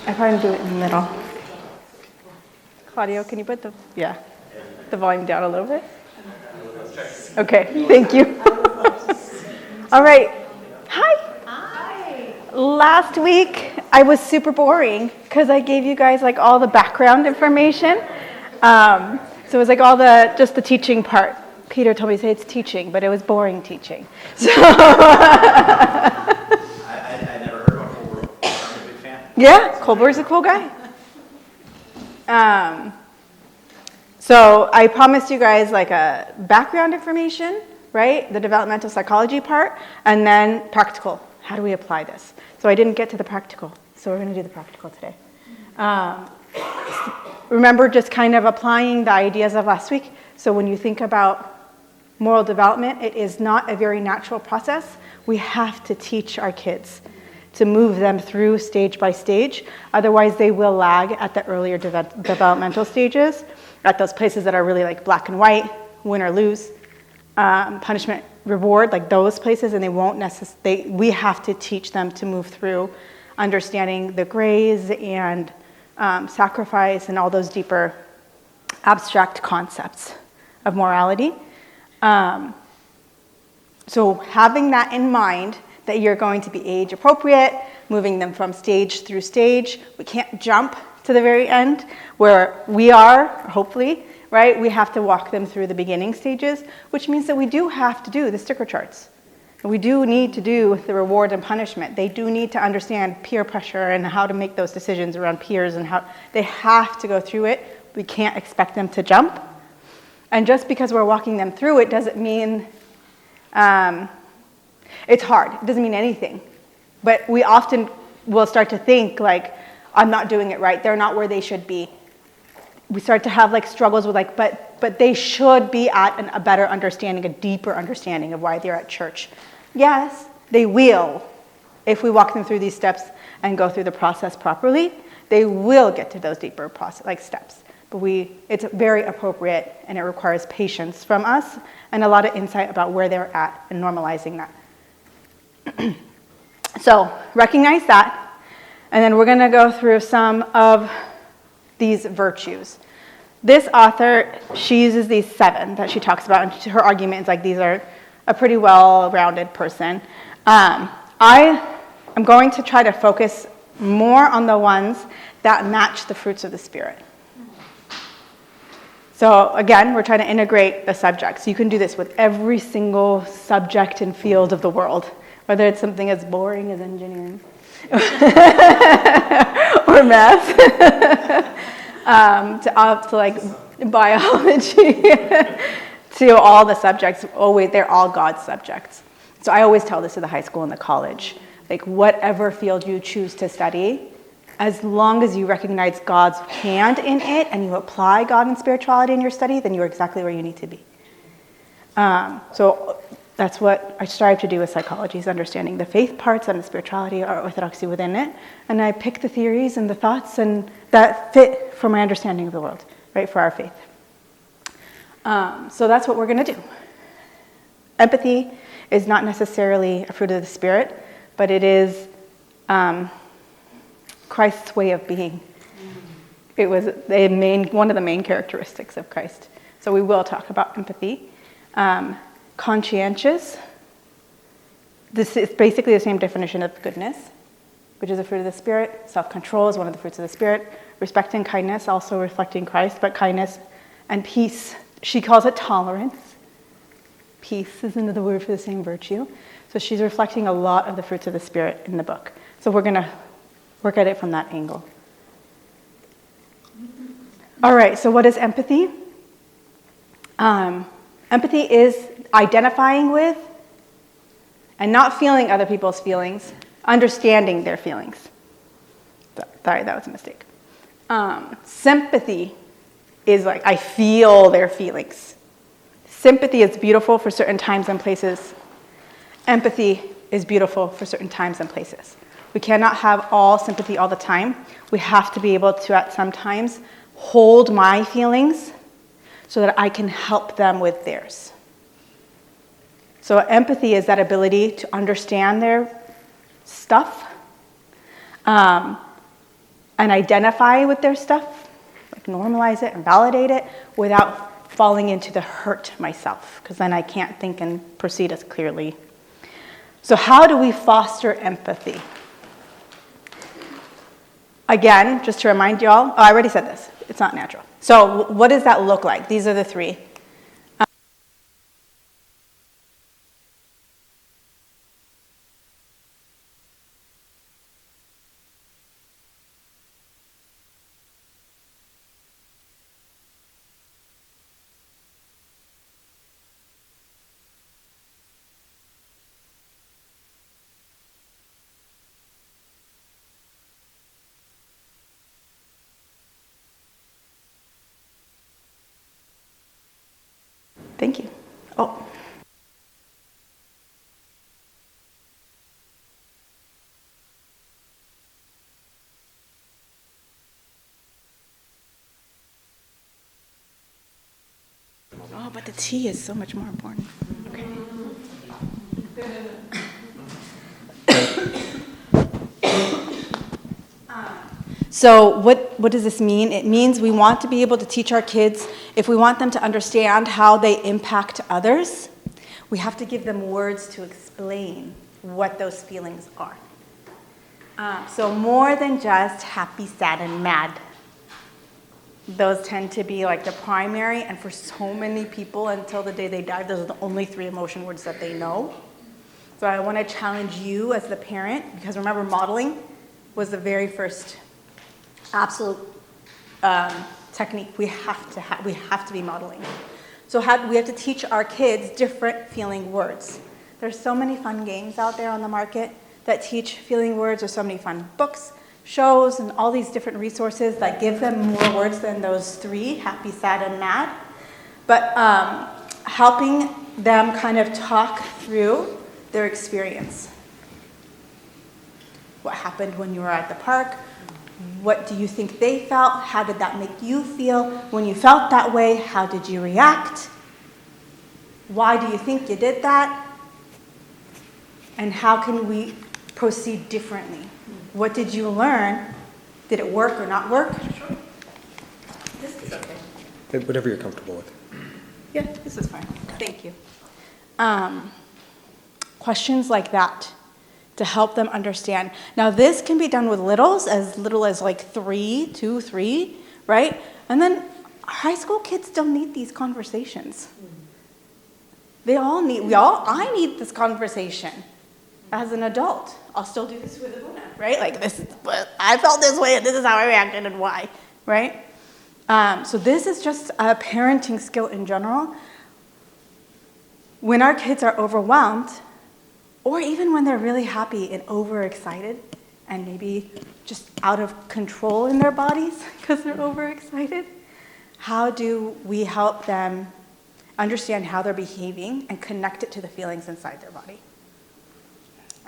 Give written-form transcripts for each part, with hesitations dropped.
I probably do it in the middle. Claudio, can you put the volume down a little bit? Okay, thank you. All right. Hi. Last week, I was super boring because I gave you guys like all the background information. So it was like just the teaching part. Peter told me to say it's teaching, but it was boring teaching. So I never heard of Colbert. I'm a big fan. Yeah, Colbert's a cool guy. So I promised you guys like a background information, right? The developmental psychology part, and then practical. How do we apply this? So I didn't get to the practical, so we're going to do the practical today. Remember just kind of applying the ideas of last week. So when you think about moral development, it is not a very natural process. We have to teach our kids to move them through stage by stage. Otherwise, they will lag at the earlier developmental stages, at those places that are really like black and white, win or lose, punishment, reward, like those places, and they won't necessarily, we have to teach them to move through understanding the grays and sacrifice and all those deeper abstract concepts of morality. So having that in mind, that you're going to be age appropriate, moving them from stage through stage. We can't jump to the very end where we are, hopefully, right? We have to walk them through the beginning stages, which means that we do have to do the sticker charts. We do need to do the reward and punishment. They do need to understand peer pressure and how to make those decisions around peers and how they have to go through it. We can't expect them to jump. And just because we're walking them through it doesn't mean it's hard. It doesn't mean anything. But we often will start to think like, I'm not doing it right. They're not where they should be. We start to have like struggles with like, but they should be at a better understanding, a deeper understanding of why they're at church. Yes, they will. If we walk them through these steps and go through the process properly, they will get to those deeper process, like steps. But it's very appropriate and it requires patience from us and a lot of insight about where they're at and normalizing that. So recognize that, and then we're going to go through some of these virtues. This author, she uses these 7 that she talks about, and her argument is like these are a pretty well-rounded person. I am going to try to focus more on the ones that match the fruits of the Spirit. So again, we're trying to integrate the subjects. You can do this with every single subject and field of the world, whether it's something as boring as engineering or math, to like biology, to all the subjects. They're all God's subjects. So I always tell this to the high school and the college, like whatever field you choose to study, as long as you recognize God's hand in it and you apply God and spirituality in your study, then you're exactly where you need to be. So that's what I strive to do with psychology, is understanding the faith parts and the spirituality or orthodoxy within it. And I pick the theories and the thoughts and that fit for my understanding of the world, right, for our faith. So that's what we're going to do. Empathy is not necessarily a fruit of the Spirit, but it is Christ's way of being. It was one of the main characteristics of Christ. So we will talk about empathy. Conscientious. This is basically the same definition of goodness, which is a fruit of the Spirit. Self-control is one of the fruits of the Spirit. Respect and kindness, also reflecting Christ, but kindness and peace. She calls it tolerance. Peace is another word for the same virtue. So she's reflecting a lot of the fruits of the Spirit in the book. So we're going to work at it from that angle. All right, so what is empathy? Empathy is identifying with and not feeling other people's feelings, understanding their feelings. Sorry, that was a mistake. Sympathy is like, I feel their feelings. Sympathy is beautiful for certain times and places. Empathy is beautiful for certain times and places. We cannot have all sympathy all the time. We have to be able to, at some times, hold my feelings so that I can help them with theirs. So empathy is that ability to understand their stuff, and identify with their stuff, like normalize it and validate it without falling into the hurt myself, because then I can't think and proceed as clearly. So how do we foster empathy? Again, just to remind y'all, I already said this, it's not natural. So what does that look like? These are the three. Thank you. Oh. Oh, but the tea is so much more important. Okay. So what does this mean? It means we want to be able to teach our kids, if we want them to understand how they impact others, we have to give them words to explain what those feelings are. So more than just happy, sad, and mad. Those tend to be like the primary, and for so many people until the day they die, those are the only 3 emotion words that they know. So I want to challenge you as the parent, because remember, modeling was the very first absolute technique we have to be modeling. So we have to teach our kids different feeling words. There's so many fun games out there on the market that teach feeling words. There's so many fun books, shows, and all these different resources that give them more words than those 3, happy, sad, and mad. But helping them kind of talk through their experience. What happened when you were at the park? What do you think they felt? How did that make you feel? When you felt that way, how did you react? Why do you think you did that? And how can we proceed differently? What did you learn? Did it work or not work? Sure. This is okay. Whatever you're comfortable with. Yeah, this is fine. Thank you. Questions like that to help them understand. Now, this can be done with as little as like 3, 2, 3, right? And then high school kids don't need these conversations. I need this conversation as an adult. I'll still do this with Abuna, right? Like I felt this way and this is how I reacted and why, right? So this is just a parenting skill in general. When our kids are overwhelmed, or even when they're really happy and overexcited and maybe just out of control in their bodies because they're overexcited, how do we help them understand how they're behaving and connect it to the feelings inside their body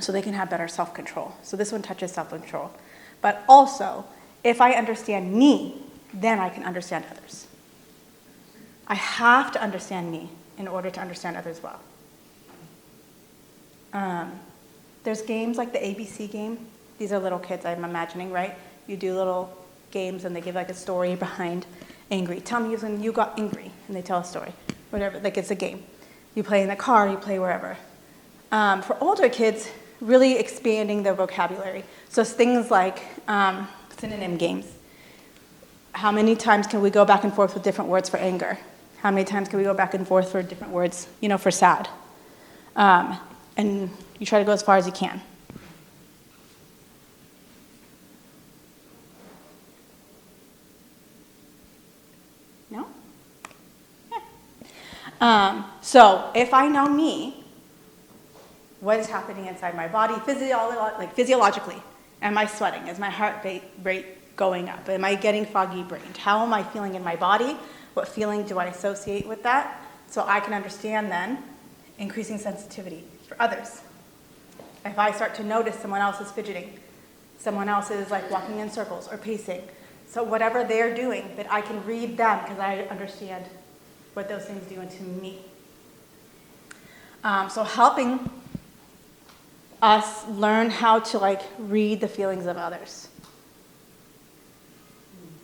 so they can have better self-control? So this one touches self-control. But also, if I understand me, then I can understand others. I have to understand me in order to understand others well. There's games like the ABC game. These are little kids, I'm imagining, right? You do little games and they give like a story behind angry. Tell me when you got angry, and they tell a story. Whatever, like it's a game. You play in the car, you play wherever. For older kids, really expanding their vocabulary. So it's things like synonym games. How many times can we go back and forth with different words for anger? How many times can we go back and forth for different words, for sad? And you try to go as far as you can. No? Yeah. So if I know me, what is happening inside my body physiologically? Am I sweating? Is my heart rate going up? Am I getting foggy brained? How am I feeling in my body? What feeling do I associate with that? So I can understand then increasing sensitivity for others. If I start to notice someone else is fidgeting, someone else is like walking in circles or pacing, so whatever they're doing, that I can read them because I understand what those things do to me. So helping us learn how to read the feelings of others.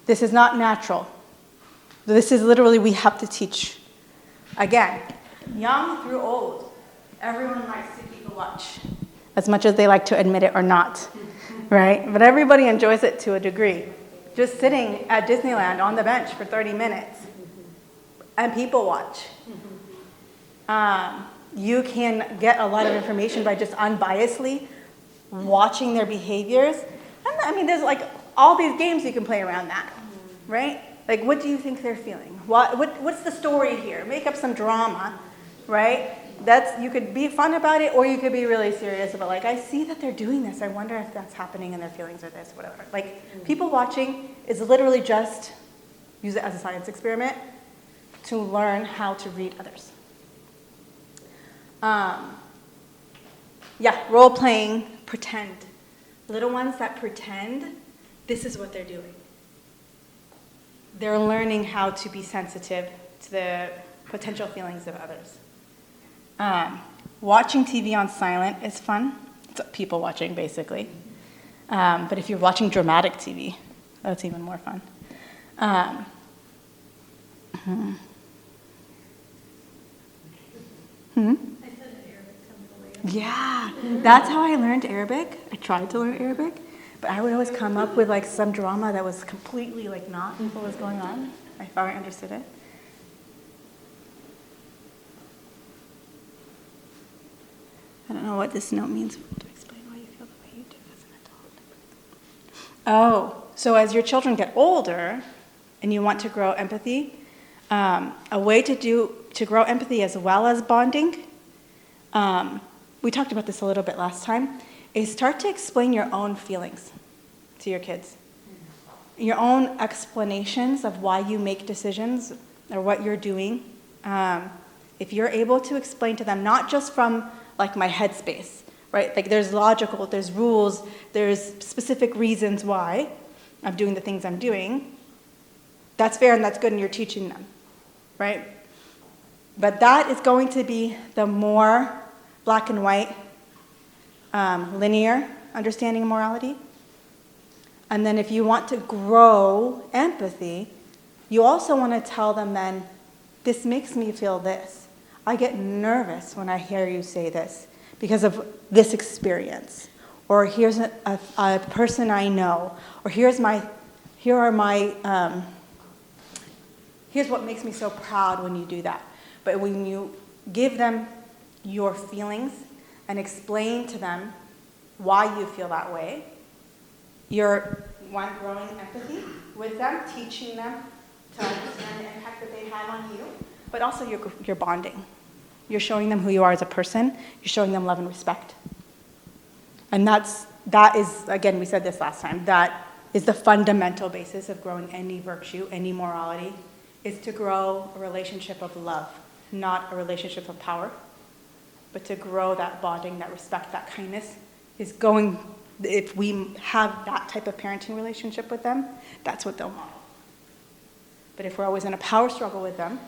This is not natural. This is literally, we have to teach. Again, young through old, everyone likes to keep a watch, as much as they like to admit it or not, right? But everybody enjoys it to a degree. Just sitting at Disneyland on the bench for 30 minutes and people watch. You can get a lot of information by just unbiasedly watching their behaviors. And I mean, there's like all these games you can play around that, right? Like, what do you think they're feeling? What's the story here? Make up some drama, right? You could be fun about it, or you could be really serious about, like, I see that they're doing this. I wonder if that's happening in their feelings or this, whatever. Like, people watching is literally just use it as a science experiment to learn how to read others. Role playing, pretend. Little ones that pretend, this is what they're doing. They're learning how to be sensitive to the potential feelings of others. Watching TV on silent is fun. It's people watching, basically. But if you're watching dramatic TV, that's even more fun. Yeah, that's how I learned Arabic. I tried to learn Arabic, but I would always come up with like some drama that was completely like not what was going on. I thought I understood it. I don't know what this note means. To explain why you feel the way you do as an adult. Oh, so as your children get older and you want to grow empathy, a way to grow empathy as well as bonding, we talked about this a little bit last time, is start to explain your own feelings to your kids. Your own explanations of why you make decisions or what you're doing. If you're able to explain to them, not just from like my headspace, right? Like there's logical, there's rules, there's specific reasons why I'm doing the things I'm doing. That's fair and that's good and you're teaching them, right? But that is going to be the more black and white, linear understanding of morality. And then if you want to grow empathy, you also want to tell them then, this makes me feel this. I get nervous when I hear you say this because of this experience. Or here's a person I know. Or here's what makes me so proud when you do that. But when you give them your feelings and explain to them why you feel that way, you're growing empathy with them, teaching them to understand the impact that they have on you, but also you're bonding. You're showing them who you are as a person. You're showing them love and respect. And that is, again, we said this last time, that is the fundamental basis of growing any virtue, any morality, is to grow a relationship of love, not a relationship of power, but to grow that bonding, that respect, that kindness is going, if we have that type of parenting relationship with them, that's what they'll model. But if we're always in a power struggle with them,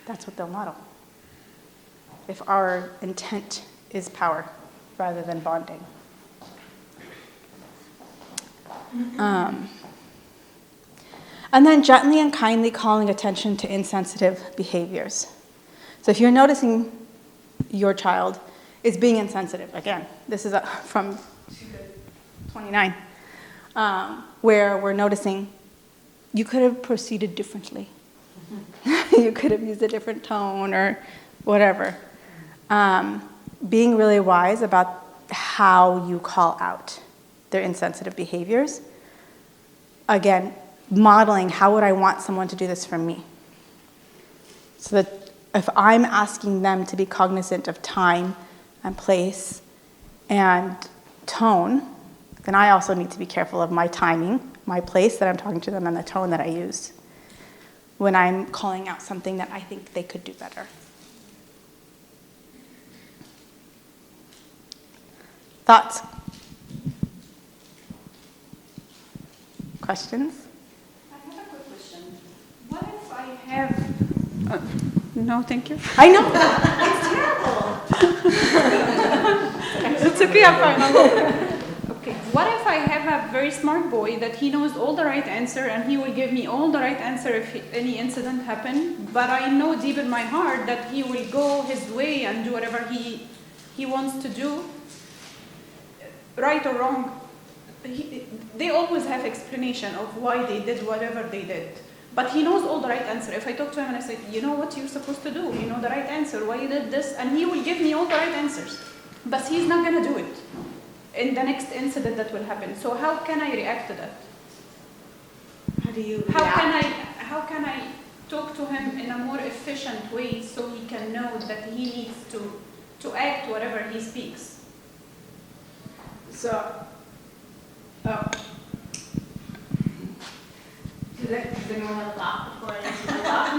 that's what they'll model. If our intent is power rather than bonding. And then gently and kindly calling attention to insensitive behaviors. So if you're noticing your child is being insensitive, again, this is from 29, where we're noticing you could have proceeded differently. You could have used a different tone or whatever. Being really wise about how you call out their insensitive behaviors. Again, modeling how would I want someone to do this from me. So that if I'm asking them to be cognizant of time and place and tone, then I also need to be careful of my timing, my place that I'm talking to them, and the tone that I use when I'm calling out something that I think they could do better. Thoughts? Questions? I have a quick question. What if I have... no, thank you. I know. It's terrible. It's okay, I'm fine. Okay. what if I have a very smart boy that he knows all the right answer and he will give me all the right answer if any incident happen, but I know deep in my heart that he will go his way and do whatever he wants to do, right or wrong. They always have explanation of why they did whatever they did. But he knows all the right answer. If I talk to him and I say, you know what you're supposed to do, you know the right answer, why you did this, and he will give me all the right answers. But he's not going to do it in the next incident that will happen. So how can I react to that? How do you How can I talk to him in a more efficient way so he can know that he needs to act whatever he speaks? So, does anyone have a thought before I answer the thought?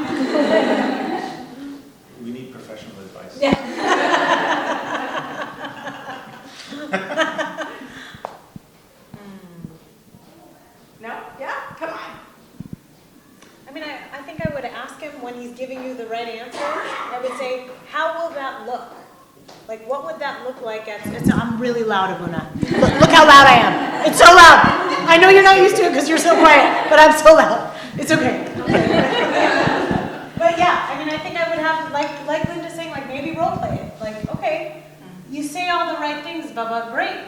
We need professional advice. No? Yeah? Come on. I mean, I think I would ask him when he's giving you the right answer. I would say, how will that look? Like, what would that look like? I'm really loud, Abuna. Look how loud I am. It's so loud. I know you're not used to it because you're so quiet, but I'm so loud. It's okay. But yeah, I mean, I think I would have, like Linda saying, like maybe role play it. Like, okay, you say all the right things, Bubba, great.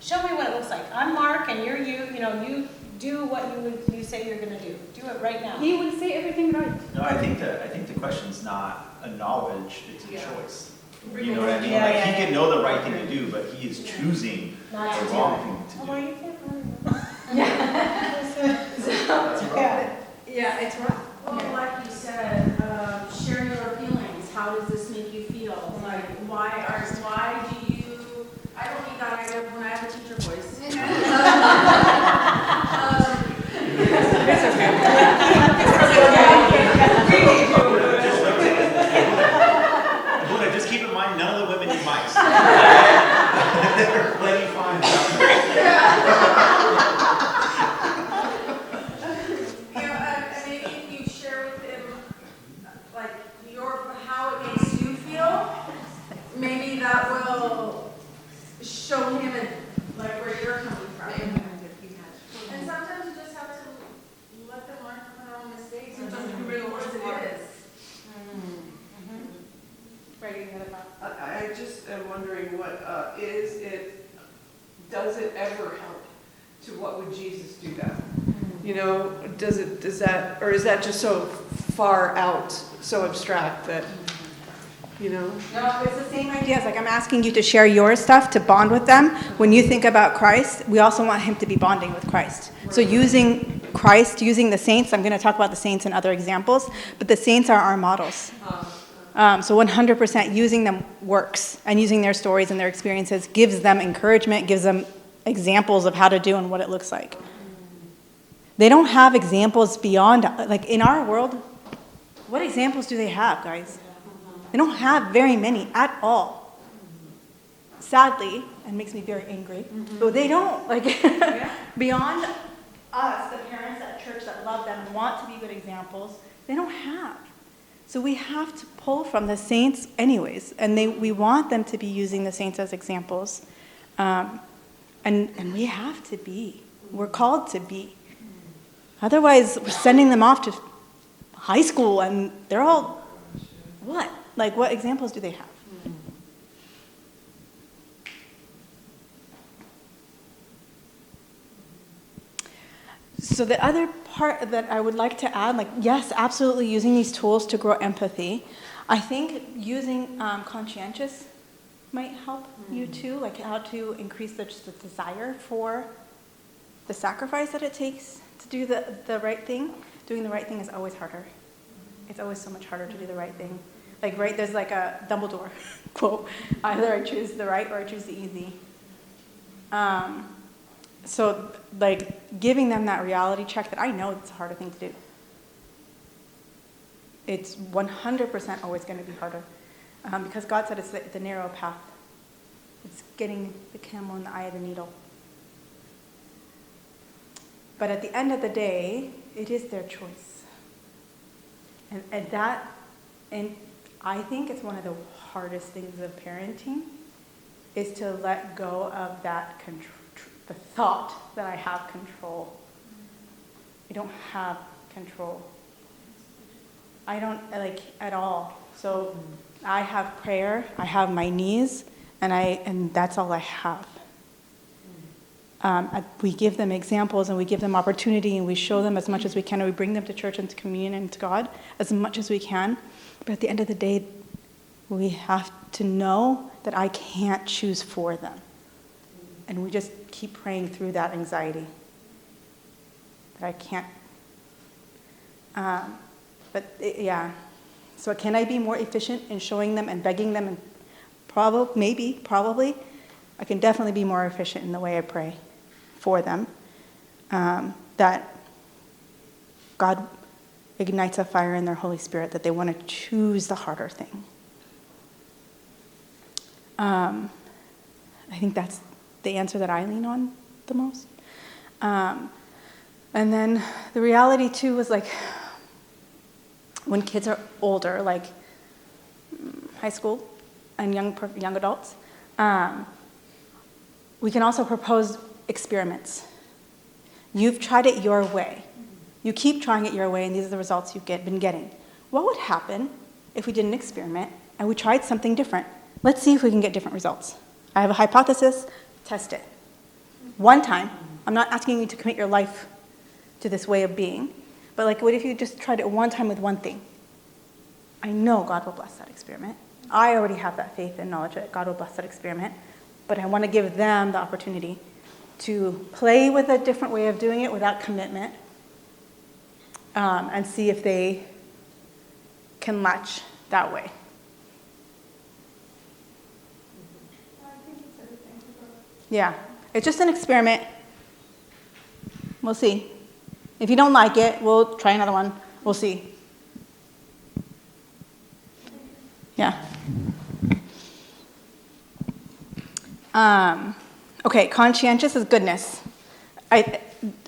Show me what it looks like. I'm Mark and you're you. You know, you do what you say you're going to do. Do it right now. He will say everything right. No, I think the question's not a knowledge, it's a choice. You know what I mean? Yeah, Like yeah, he yeah. can know the right thing to do, but he is choosing Not to the do wrong it. thing to Oh, do. well, you can't That's right. Yeah, it's wrong. Well, like you said, share your feelings. How does this make you feel? Like, why do you? I don't need that idea when I have a teacher voice. Luna, just keep in mind, none of the women need mics. They're plenty fine. Maybe if you share with him, like how it makes you feel, maybe that will show him like where you're coming from. And sometimes you just have to let them learn from their own mistakes. It doesn't really what it is. Right, you had a thought. I just am wondering does it ever help to what would Jesus do that? You know, does that, or is that just so far out, so abstract that, you know? No, it's the same idea. It's like I'm asking you to share your stuff, to bond with them. When you think about Christ, we also want him to be bonding with Christ. So using Christ, using the saints, I'm going to talk about the saints and other examples, but the saints are our models. So 100% using them works, and using their stories and their experiences gives them encouragement, gives them examples of how to do and what it looks like. They don't have examples beyond, like in our world, what examples do they have, guys? They don't have very many at all. Sadly, and makes me very angry, but they don't, like, beyond us, the parents at church that love them and want to be good examples, they don't have. So we have to pull from the saints anyways, and we want them to be using the saints as examples. And we have to be. We're called to be. Otherwise, we're sending them off to high school, and they're all, what? Like, what examples do they have? So the other part that I would like to add, like, yes, absolutely using these tools to grow empathy. I think using conscientious might help you too, like how to increase the desire for the sacrifice that it takes to do the right thing. Doing the right thing is always harder. It's always so much harder to do the right thing. Like, right, there's like a Dumbledore quote, either I choose the right or I choose the easy. So, like, giving them that reality check that I know it's a harder thing to do. It's 100% always going to be harder. Because God said it's the narrow path. It's getting the camel in the eye of the needle. But at the end of the day, it is their choice. And I think it's one of the hardest things of parenting, is to let go of that the thought that I have control. I don't have control. I don't, like, at all. So I have prayer, I have my knees, and that's all I have. We give them examples and we give them opportunity and we show them as much as we can, and we bring them to church and to communion and to God as much as we can. But at the end of the day, we have to know that I can't choose for them. And we just keep praying through that anxiety. That I can't. Yeah. So can I be more efficient in showing them and begging them? And probably, I can definitely be more efficient in the way I pray for them. That God ignites a fire in their Holy Spirit, that they want to choose the harder thing. I think that's the answer that I lean on the most. And then the reality too was like, when kids are older, like high school and young adults, we can also propose experiments. You've tried it your way. You keep trying it your way, and these are the results you've been getting. What would happen if we did an experiment and we tried something different? Let's see if we can get different results. I have a hypothesis, test it. One time. I'm not asking you to commit your life to this way of being, but like, what if you just tried it one time with one thing? I know God will bless that experiment. I already have that faith and knowledge that God will bless that experiment, but I want to give them the opportunity to play with a different way of doing it without commitment, and see if they can latch that way. Yeah, it's just an experiment. We'll see. If you don't like it, we'll try another one. We'll see. Yeah. Okay, conscientious is goodness.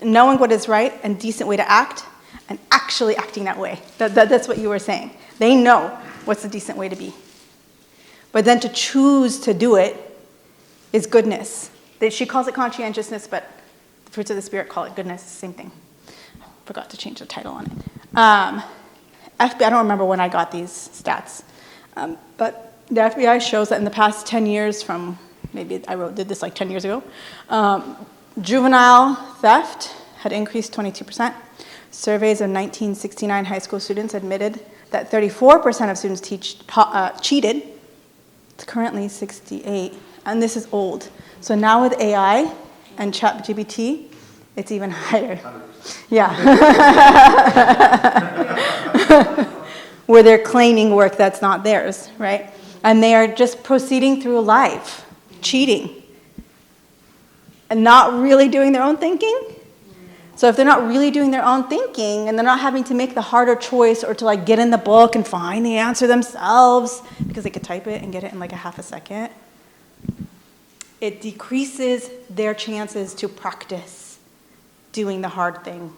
Knowing what is right and decent way to act, and actually acting that way. That's what you were saying. They know what's the decent way to be. But then to choose to do it is goodness. She calls it conscientiousness, but the fruits of the Spirit call it goodness. Same thing. Forgot to change the title on it. FBI, I don't remember when I got these stats, but the FBI shows that in the past 10 years from, maybe did this like 10 years ago, juvenile theft had increased 22%. Surveys of 1969 high school students admitted that 34% of students cheated. It's currently 68%, and this is old. So now with AI and ChatGPT, it's even higher. Yeah. Where they're claiming work that's not theirs, right? And they are just proceeding through life, cheating, and not really doing their own thinking. So if they're not really doing their own thinking, and they're not having to make the harder choice or to like get in the book and find the answer themselves, because they could type it and get it in like a half a second, it decreases their chances to practice doing the hard thing,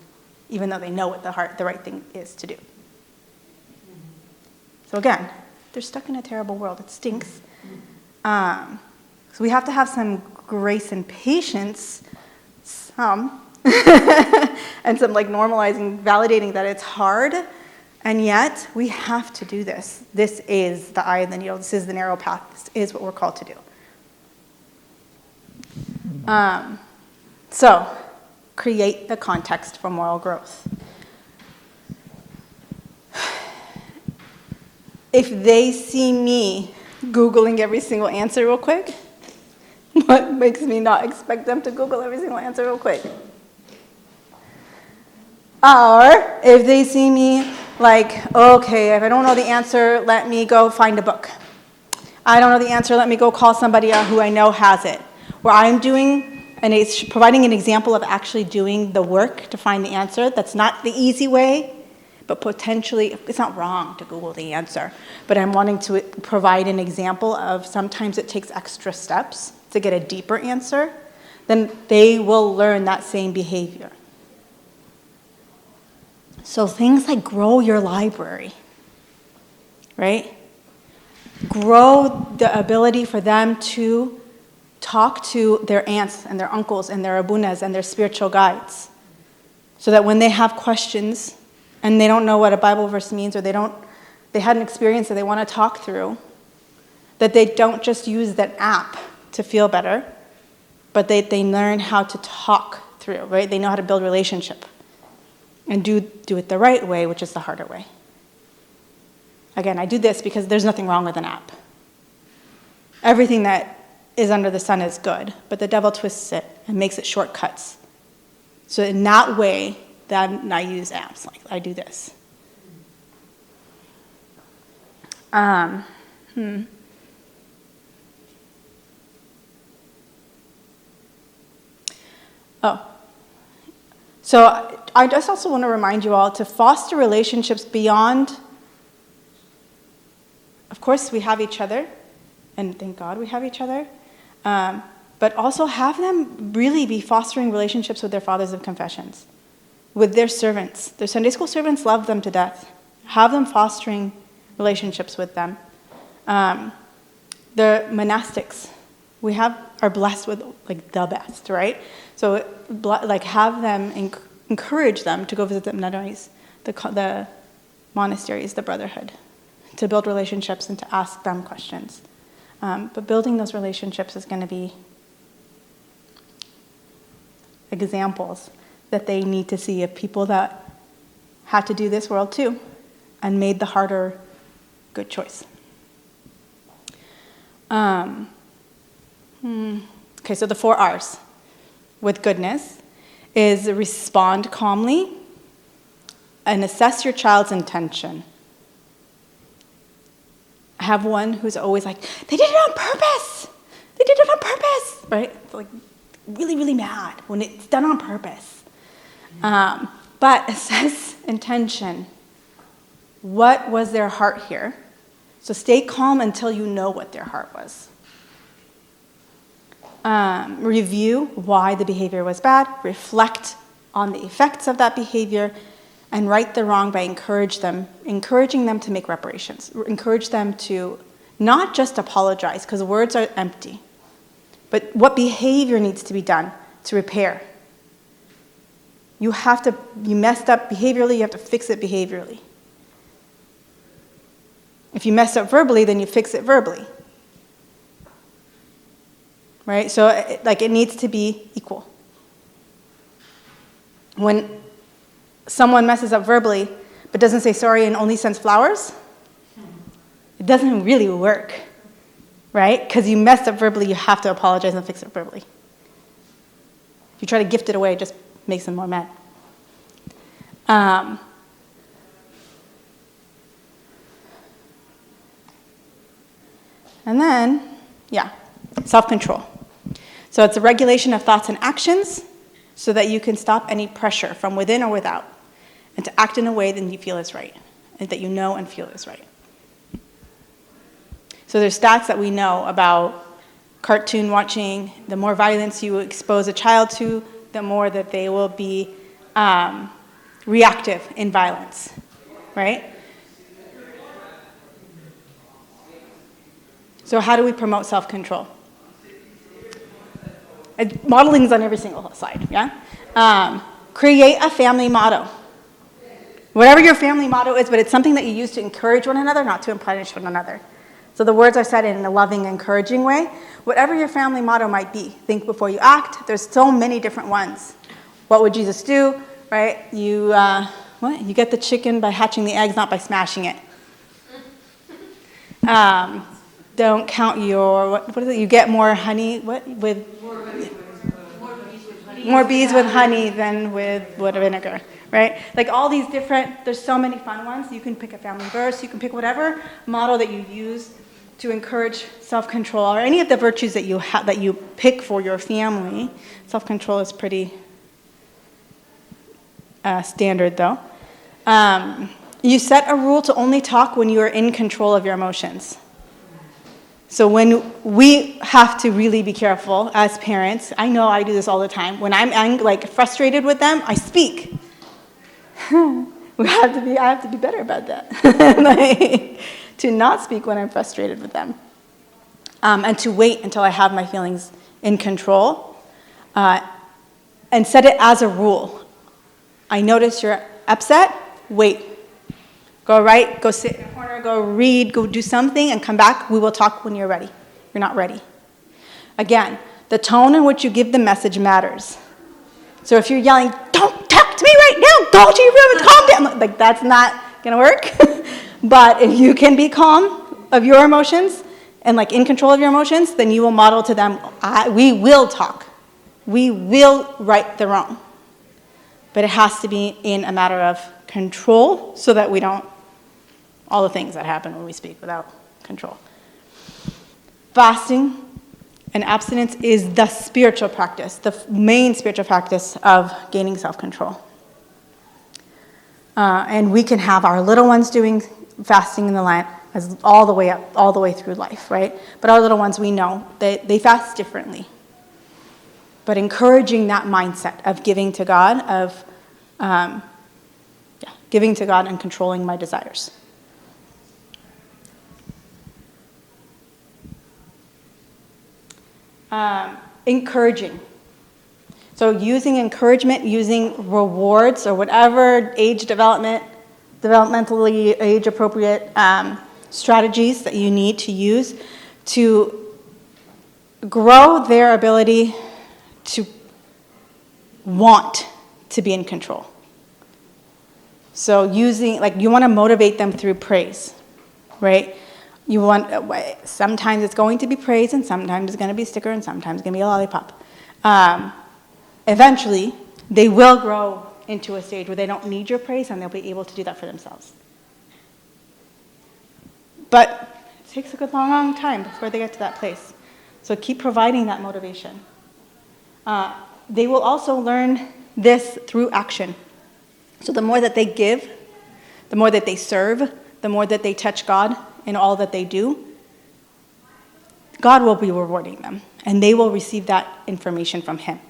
even though they know what the right thing is to do. So again, they're stuck in a terrible world. It stinks. So we have to have some grace and patience, and some like normalizing, validating that it's hard, and yet we have to do this. This is the eye of the needle. This is the narrow path. This is what we're called to do. So, create the context for moral growth. If they see me Googling every single answer real quick, what makes me not expect them to Google every single answer real quick? Or if they see me like, okay, if I don't know the answer, let me go find a book. I don't know the answer, let me go call somebody who I know has it. Where I'm doing, and it's providing an example of actually doing the work to find the answer. That's not the easy way, but potentially, it's not wrong to Google the answer. But I'm wanting to provide an example of sometimes it takes extra steps to get a deeper answer. Then they will learn that same behavior. So things like grow your library, right? Grow the ability for them to talk to their aunts and their uncles and their abunas and their spiritual guides, so that when they have questions and they don't know what a Bible verse means, or they had an experience that they want to talk through, that they don't just use that app to feel better, but they learn how to talk through, right? They know how to build relationship and do it the right way, which is the harder way. Again, I do this because there's nothing wrong with an app. Everything that is under the sun is good, but the devil twists it and makes it shortcuts. So in that way, then I use apps, like I do this. So I just also want to remind you all to foster relationships beyond, of course, we have each other, and thank God we have each other, but also have them really be fostering relationships with their fathers of confessions, with their servants. Their Sunday school servants love them to death. Have them fostering relationships with them. The monastics, are blessed with like the best, right? So like have them encourage them to go visit the nunneries, the monasteries, the brotherhood, to build relationships and to ask them questions. But building those relationships is going to be examples that they need to see of people that had to do this world too and made the harder good choice. Okay, so the 4 R's with goodness is respond calmly and assess your child's intention. I have one who's always like, they did it on purpose! They did it on purpose! Right? It's like really, really mad when it's done on purpose. But assess intention. What was their heart here? So stay calm until you know what their heart was. Review why the behavior was bad, reflect on the effects of that behavior, and right the wrong by encouraging them to make reparations. Encourage them to not just apologize, because words are empty, but what behavior needs to be done to repair. You messed up behaviorally, you have to fix it behaviorally. If you messed up verbally, then you fix it verbally. Right? So it needs to be equal. When someone messes up verbally but doesn't say sorry and only sends flowers, it doesn't really work. Right? Because you messed up verbally, you have to apologize and fix it verbally. If you try to gift it away, it just makes them more mad. And then, self-control. So it's a regulation of thoughts and actions so that you can stop any pressure from within or without, and to act in a way that you feel is right, and that you know and feel is right. So there's stats that we know about cartoon watching. The more violence you expose a child to, the more that they will be reactive in violence, right? So how do we promote self-control? Modeling's on every single slide, yeah? Create a family motto. Whatever your family motto is, but it's something that you use to encourage one another, not to punish one another. So the words are said in a loving, encouraging way. Whatever your family motto might be, think before you act. There's so many different ones. What would Jesus do, right? You get the chicken by hatching the eggs, not by smashing it. Don't count your, what is it? You get more honey, more bees with honey than with vinegar, right? Like all these different, there's so many fun ones. You can pick a family verse, you can pick whatever motto that you use to encourage self-control, or any of the virtues that you pick for your family. Self-control is pretty standard though. You set a rule to only talk when you are in control of your emotions. So when we have to really be careful as parents, I know I do this all the time. When I'm frustrated with them, I speak. I have to be better about that. To not speak when I'm frustrated with them. And to wait until I have my feelings in control, and set it as a rule. I notice you're upset, wait. Go right, go sit in a corner, go read, go do something, and come back. We will talk when you're ready. You're not ready. Again, the tone in which you give the message matters. So if you're yelling, don't talk to me right now, go to your room and calm down, like that's not gonna work. But if you can be calm of your emotions and like in control of your emotions, then you will model to them, we will talk. We will right the wrong. But it has to be in a matter of control so that we don't, all the things that happen when we speak without control. Fasting and abstinence is the spiritual practice, the main spiritual practice of gaining self-control. And we can have our little ones doing fasting in the Lent as all the way up, all the way through life, right? But our little ones, we know that they fast differently. But encouraging that mindset of giving to God, of giving to God and controlling my desires. Encouraging. So using encouragement, using rewards or whatever developmentally age-appropriate strategies that you need to use to grow their ability to want to be in control. So using, like, you want to motivate them through praise, right? You want, sometimes it's going to be praise, and sometimes it's going to be a sticker, and sometimes it's going to be a lollipop. Eventually, they will grow into a stage where they don't need your praise, and they'll be able to do that for themselves. But it takes a good long time before they get to that place. So keep providing that motivation. They will also learn this through action. So the more that they give, the more that they serve, the more that they touch God in all that they do, God will be rewarding them, and they will receive that information from Him.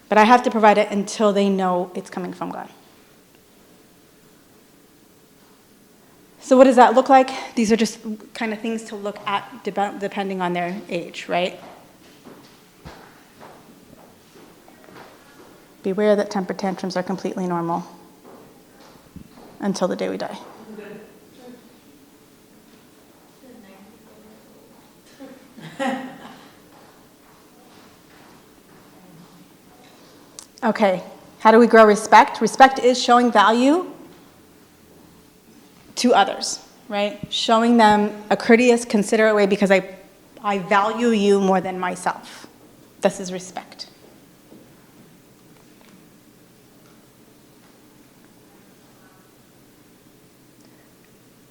But I have to provide it until they know it's coming from God. So what does that look like? These are just kind of things to look at depending on their age, right? Beware that temper tantrums are completely normal until the day we die. Okay, how do we grow respect? Respect is showing value to others, right? Showing them a courteous, considerate way because I value you more than myself. This is respect.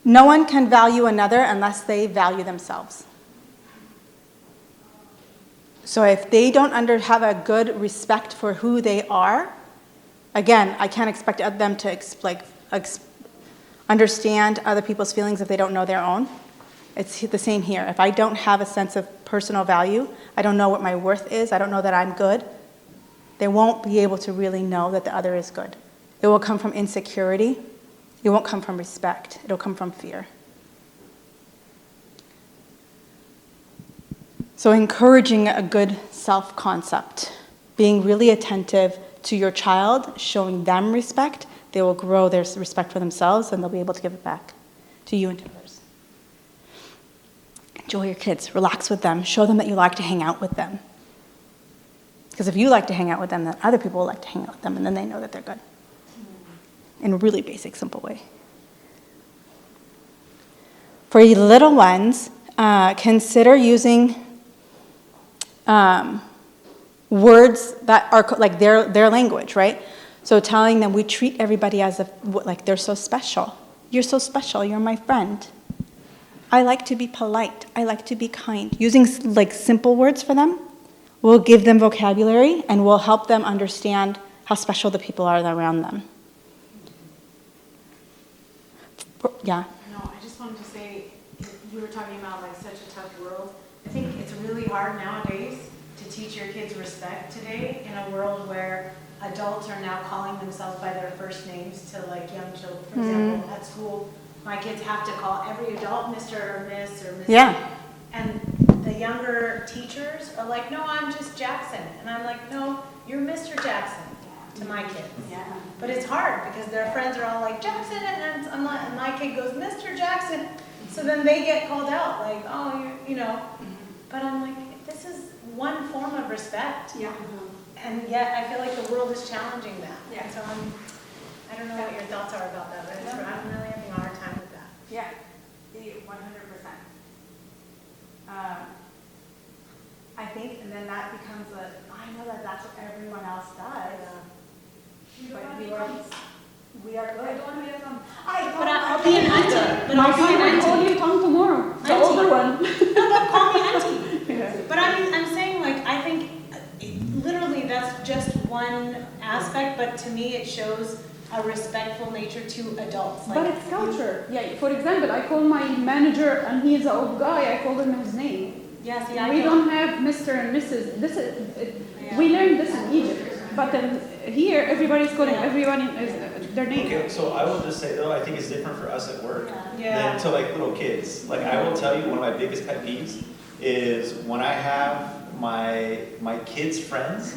No one can value another unless they value themselves. So if they don't have a good respect for who they are, again, I can't expect them to understand other people's feelings if they don't know their own. It's the same here. If I don't have a sense of personal value, I don't know what my worth is, I don't know that I'm good, they won't be able to really know that the other is good. It will come from insecurity. It won't come from respect. It'll come from fear. So encouraging a good self-concept, being really attentive to your child, showing them respect, they will grow their respect for themselves and they'll be able to give it back to you and to others. Enjoy your kids, relax with them, show them that you like to hang out with them. Because if you like to hang out with them, then other people will like to hang out with them, and then they know that they're good. In a really basic, simple way. For you little ones, consider using words that are like their language, right? So telling them we treat everybody as if like they're so special. You're so special. You're my friend. I like to be polite. I like to be kind. Using like simple words for them will give them vocabulary and will help them understand how special the people are around them. Yeah. No, I just wanted to say, you were talking about like such a tough world. I think it's really hard nowadays to teach your kids respect today in a world where adults are now calling themselves by their first names to like young children. For example, at school, my kids have to call every adult Mr. or Miss or Miss. Yeah. And the younger teachers are like, no, I'm just Jackson. And I'm like, no, you're Mr. Jackson to my kids. Yeah. But it's hard because their friends are all like, Jackson, and I'm like, and my kid goes, Mr. Jackson. So then they get called out, like, oh, you know. But I'm like, this is one form of respect. Yeah. And yet I feel like the world is challenging that. Yeah. And so I don't know what your thoughts are about that, but I'm really having a hard time with that. Yeah, 100%. I think, and then that becomes I know that that's what everyone else does. But we are good. But I'll be an auntie. But My I'll be son an will auntie. call you Tom tomorrow, the Auntie. older one. No, but call me auntie. But I'm saying, like, I think literally that's just one aspect, but to me it shows a respectful nature to adults. But it's culture. Yeah, for example, I call my manager and he is an old guy, I call him his name. Yeah, see, I We don't. don't have Mr. and Mrs. We learned this in Egypt. But here, everybody's calling everyone their name. Okay, so I will just say though, I think it's different for us at work Yeah. than to like little kids. Like I will tell you, one of my biggest pet peeves is when I have my kids' friends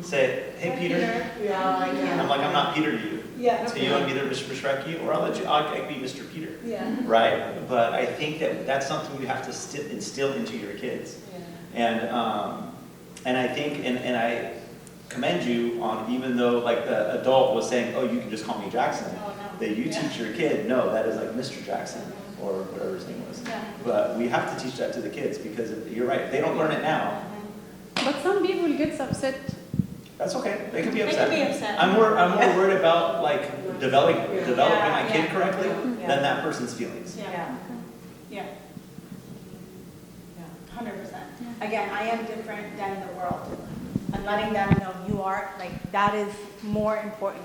say, "Hey Peter," Yeah, I and I'm like, "I'm not Peter to you. Yeah. So you want me to respect you, or I can be Mr. Peter." Yeah. Right? But I think that that's something you have to instill into your kids. And I think, and I commend you on, even though like the adult was saying, "Oh, you can just call me Jackson," that you teach your kid, no, that is like Mr. Jackson or whatever his name was. Yeah. But we have to teach that to the kids because you're right, they don't learn it now. But some people get upset. That's okay. They can be They upset. can be upset. I'm more worried about like developing my kid Yeah. correctly Yeah. than that person's feelings. Yeah. Yeah. 100%. Again, I am different than the world. And letting them know you are, like, that is more important.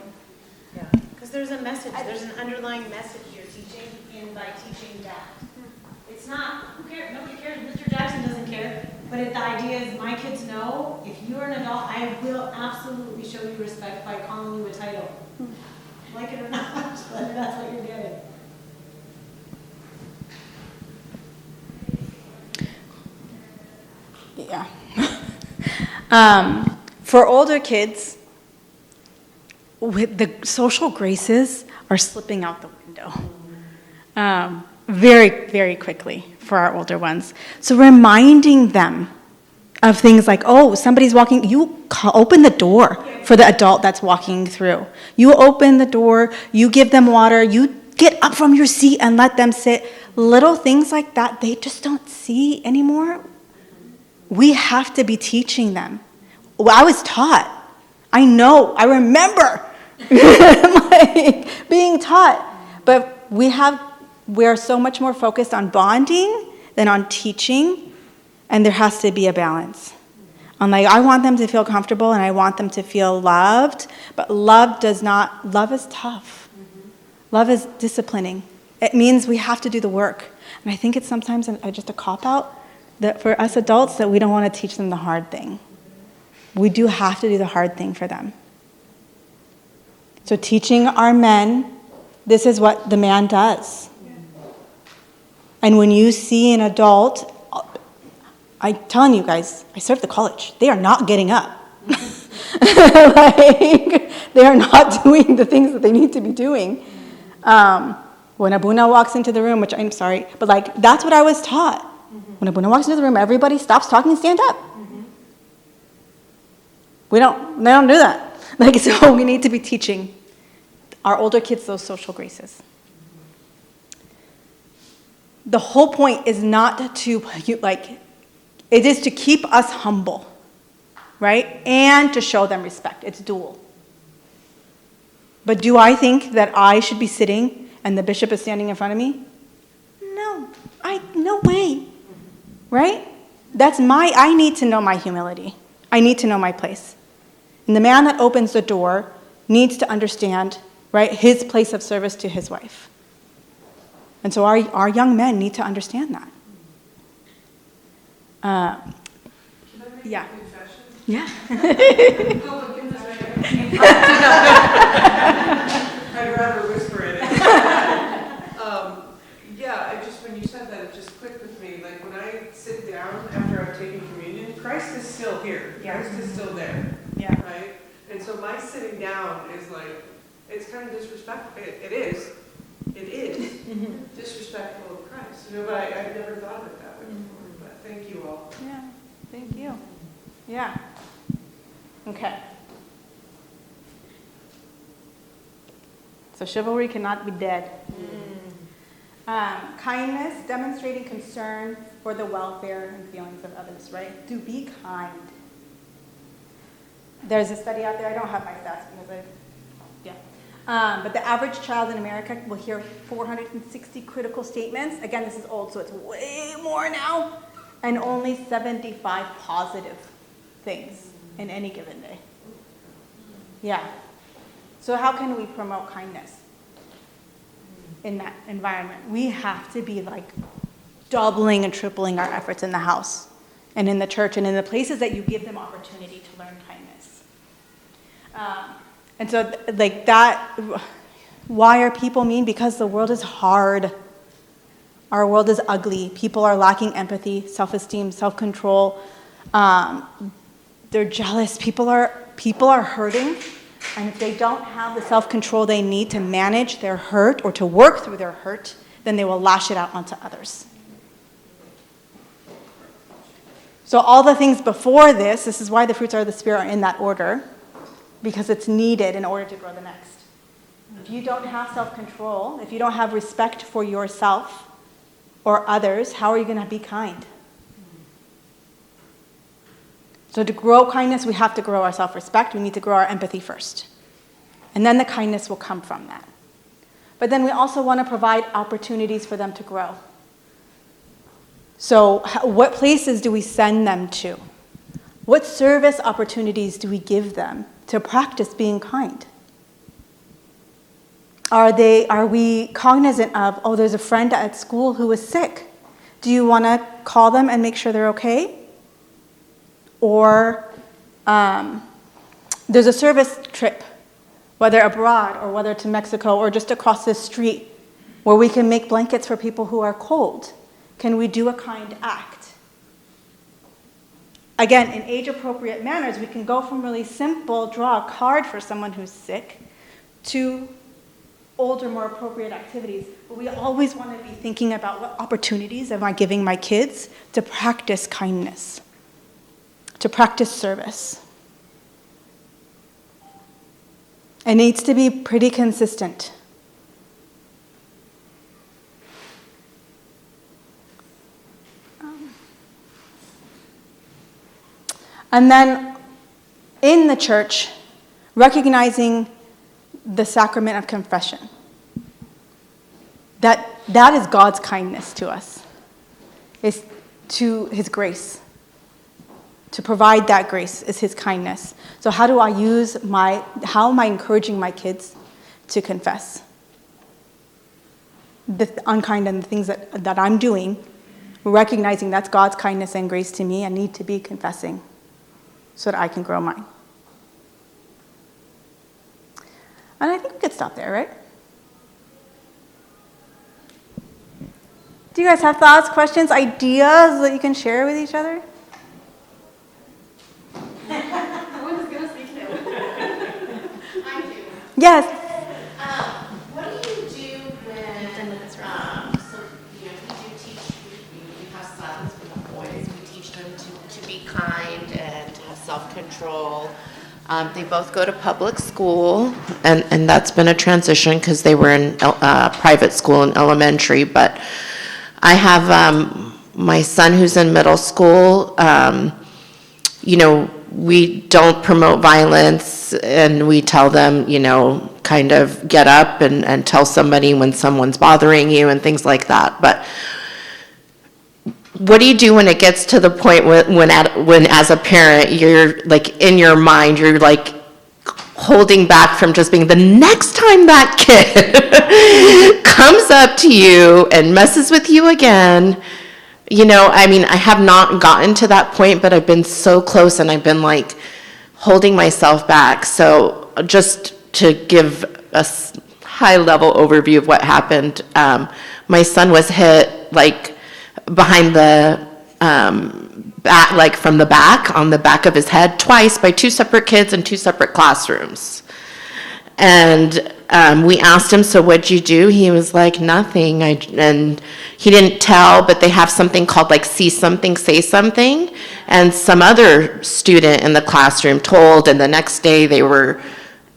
Yeah. Because there's a message, there's an underlying message you're teaching by teaching that. It's not, who cares, nobody cares, Mr. Jackson doesn't care. But the idea is my kids know, if you're an adult, I will absolutely show you respect by calling you a title. Like it or not, but that's what you're getting. Yeah. For older kids, with the social graces are slipping out the window very, very quickly for our older ones. So reminding them of things like, oh, somebody's walking, you open the door for the adult that's walking through. You open the door, you give them water, you get up from your seat and let them sit. Little things like that, they just don't see anymore. We have to be teaching them. Well, I was taught. I know. I remember like, being taught. But we're so much more focused on bonding than on teaching, and there has to be a balance. I want them to feel comfortable and I want them to feel loved, but love is tough. Love is disciplining. It means we have to do the work. And I think it's sometimes just a cop-out that for us adults that we don't want to teach them the hard thing. We do have to do the hard thing for them. So teaching our men, this is what the man does. And when you see an adult, I'm telling you guys, I served the college. They are not getting up. They are not doing the things that they need to be doing. When Abuna walks into the room, which I'm sorry, but that's what I was taught. When Abuna walks into the room, everybody stops talking and stand up. They don't do that. So we need to be teaching our older kids those social graces. The whole point is not to, it is to keep us humble, right? And to show them respect. It's dual. But do I think that I should be sitting and the bishop is standing in front of me? No way, right? I need to know my humility. I need to know my place. And the man that opens the door needs to understand, right, his place of service to his wife. And so our young men need to understand that. Yeah. Yeah. I'd rather whisper it. When you said that, it just clicked with me. Like when I sit down after context is still there. Yeah. Right? And so my sitting down is like, it's kind of disrespectful. It is disrespectful of Christ. You know, but I've never thought of it that way before. But thank you all. Yeah, thank you. Yeah. Okay. So chivalry cannot be dead. Kindness, demonstrating concern for the welfare and feelings of others, right? To be kind. There's a study out there, I don't have my stats because but the average child in America will hear 460 critical statements. Again, this is old, so it's way more now. And only 75 positive things in any given day. Yeah. So how can we promote kindness in that environment? We have to be like doubling and tripling our efforts in the house and in the church and in the places that you give them opportunity to learn kindness. And so like that, why are people mean? Because the world is hard. Our world is ugly. People are lacking empathy, self-esteem, self-control. They're jealous. People are hurting. And if they don't have the self-control they need to manage their hurt or to work through their hurt, then they will lash it out onto others. So all the things before this is why the fruits of the Spirit are in that order, because it's needed in order to grow the next. If you don't have self-control, if you don't have respect for yourself or others, how are you going to be kind? So to grow kindness, we have to grow our self-respect. We need to grow our empathy first. And then the kindness will come from that. But then we also want to provide opportunities for them to grow. So what places do we send them to? What service opportunities do we give them to practice being kind? Are we cognizant of, oh, there's a friend at school who is sick. Do you want to call them and make sure they're okay? Or there's a service trip, whether abroad or whether to Mexico or just across the street, where we can make blankets for people who are cold. Can we do a kind act? Again, in age-appropriate manners, we can go from really simple, draw a card for someone who's sick, to older, more appropriate activities. But we always want to be thinking about what opportunities am I giving my kids to practice kindness, to practice service. It needs to be pretty consistent. And then in the church, recognizing the sacrament of confession. That is God's kindness to us. It's to his grace. To provide that grace is his kindness. So how am I encouraging my kids to confess? The unkind and the things that I'm doing, recognizing that's God's kindness and grace to me, and need to be confessing so that I can grow mine. And I think we could stop there, right? Do you guys have thoughts, questions, ideas that you can share with each other? Who's gonna speak now? I do. Yes. What do you do when, so, you do teach, you have sons, we have boys, we teach them to be kind and to have self-control. They both go to public school, and that's been a transition because they were in private school in elementary, but I have my son who's in middle school. We don't promote violence, and we tell them, kind of get up and tell somebody when someone's bothering you and things like that. But what do you do when it gets to the point when as a parent, you're like in your mind, you're like holding back from just being the next time that kid comes up to you and messes with you again? I have not gotten to that point, but I've been so close, and I've been like holding myself back. So just to give a high-level overview of what happened, my son was hit like behind the back, like from the back, on the back of his head, twice by two separate kids in two separate classrooms. And we asked him, so what'd you do? He was like, nothing. And he didn't tell, but they have something called like see something, say something. And some other student in the classroom told, and the next day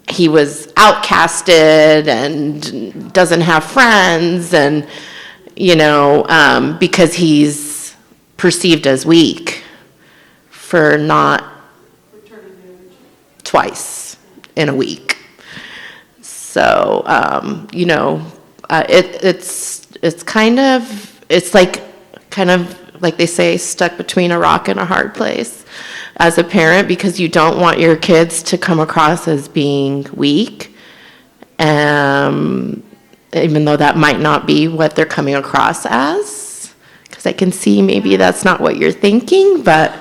he was outcasted and doesn't have friends, and, because he's perceived as weak for not twice in a week. So, it's kind of like they say, stuck between a rock and a hard place as a parent, because you don't want your kids to come across as being weak, even though that might not be what they're coming across as, because I can see maybe that's not what you're thinking, but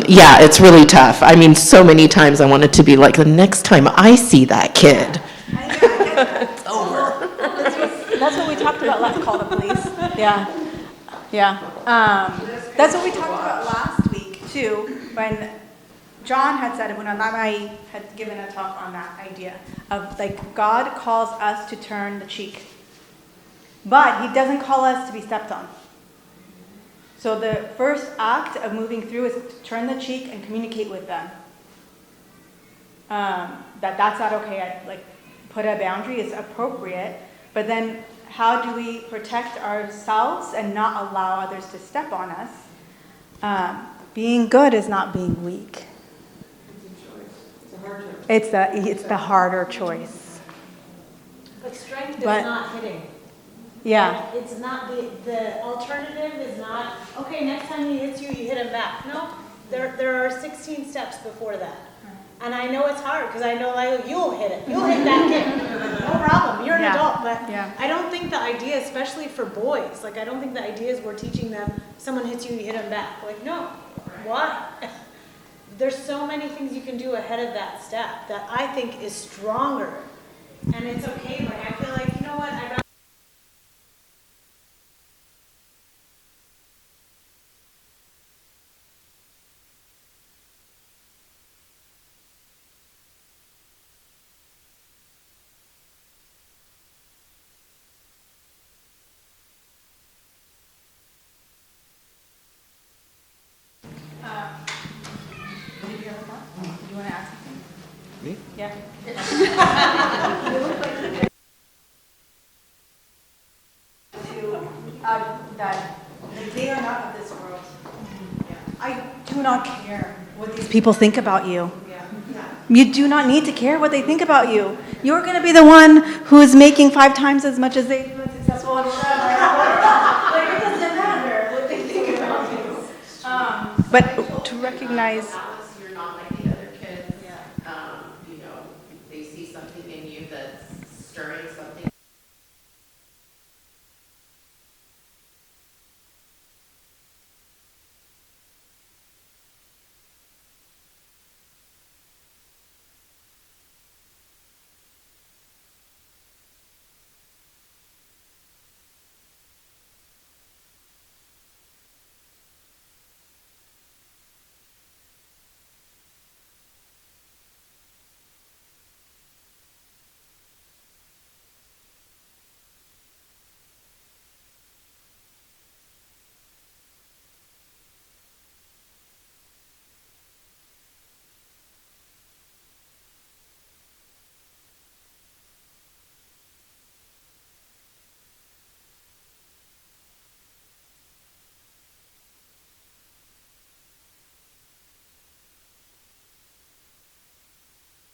yeah, it's really tough. I mean, so many times I wanted to be like, the next time I see that kid. It's over. That's what we talked about last, call the police. Yeah. That's what we talked about last week too, when John had said, when I had given a talk on that idea of like, God calls us to turn the cheek, but he doesn't call us to be stepped on. So the first act of moving through is to turn the cheek and communicate with them. That's not okay. Like, put a boundary is appropriate, but then how do we protect ourselves and not allow others to step on us? Being good is not being weak. It's the harder choice. But strength is not hitting. Yeah. It's not, the alternative is not, okay, next time he hits you, you hit him back. No, there are 16 steps before that. And I know it's hard, because I know you'll hit it. You'll hit that kid. No problem. You're an adult. But I don't think the idea, especially for boys, like I don't think the idea is we're teaching them, someone hits you, you hit him back. Like, no. Why? There's so many things you can do ahead of that step that I think is stronger. And it's okay. Like, I feel like, you know what, I'd rather Did you have a thought? Did you want to add something? Me? Yeah. That they are not of this world. I do not care what these people think about you. You do not need to care what they think about you. You're going to be the one who is making 5 times as much as they do and successful and whatever. Like, it doesn't matter what they think about you. But to recognize. You're not like the other kids. They see something in you that's stirring something.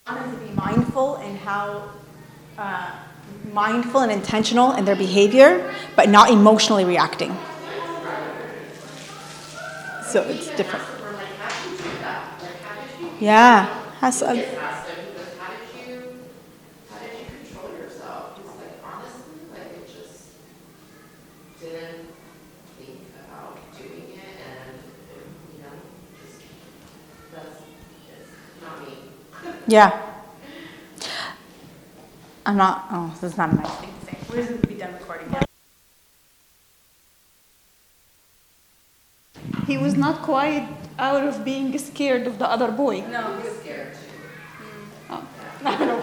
To be mindful and how mindful and intentional in their behavior, but not emotionally reacting. So it's different. Yeah. How did you control yourself? He's like, honestly, like, it just didn't think about doing it, and just it's not me. Yeah. I'm not, this is not a nice thing to say. We're going to be done recording now. was not quiet out of being scared of the other boy. No, he was scared.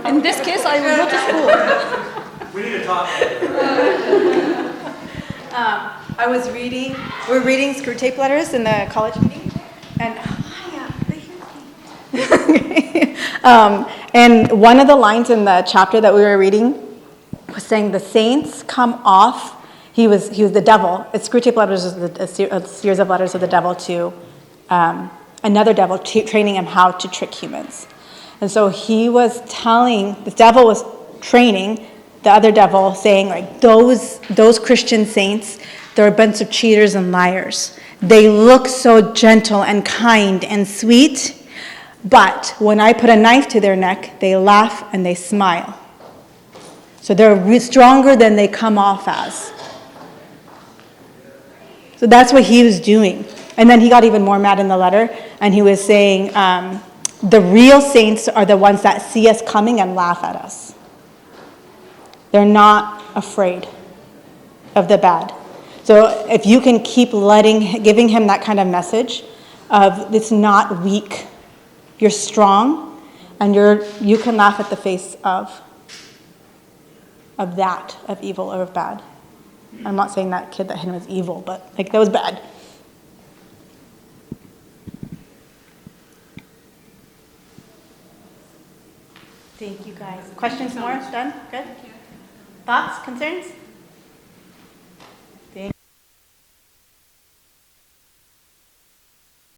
In this case, I will go to school. We need to talk. We're reading screw tape letters in the college meeting, and and one of the lines in the chapter that we were reading was saying the saints come off. He was the devil. Screw tape letters is a series of letters of the devil to another devil, training him how to trick humans. And so he was telling, the devil was training the other devil, saying like, those Christian saints, they're a bunch of cheaters and liars. They look so gentle and kind and sweet, but when I put a knife to their neck, they laugh and they smile. So they're stronger than they come off as. So that's what he was doing. And then he got even more mad in the letter, and he was saying, the real saints are the ones that see us coming and laugh at us. They're not afraid of the bad. So if you can keep giving him that kind of message of it's not weak, you're strong, and you can laugh at the face of evil or of bad. I'm not saying that kid that hit him was evil, but like that was bad. Thank you guys. Questions more? Done? Good? Thoughts? Concerns?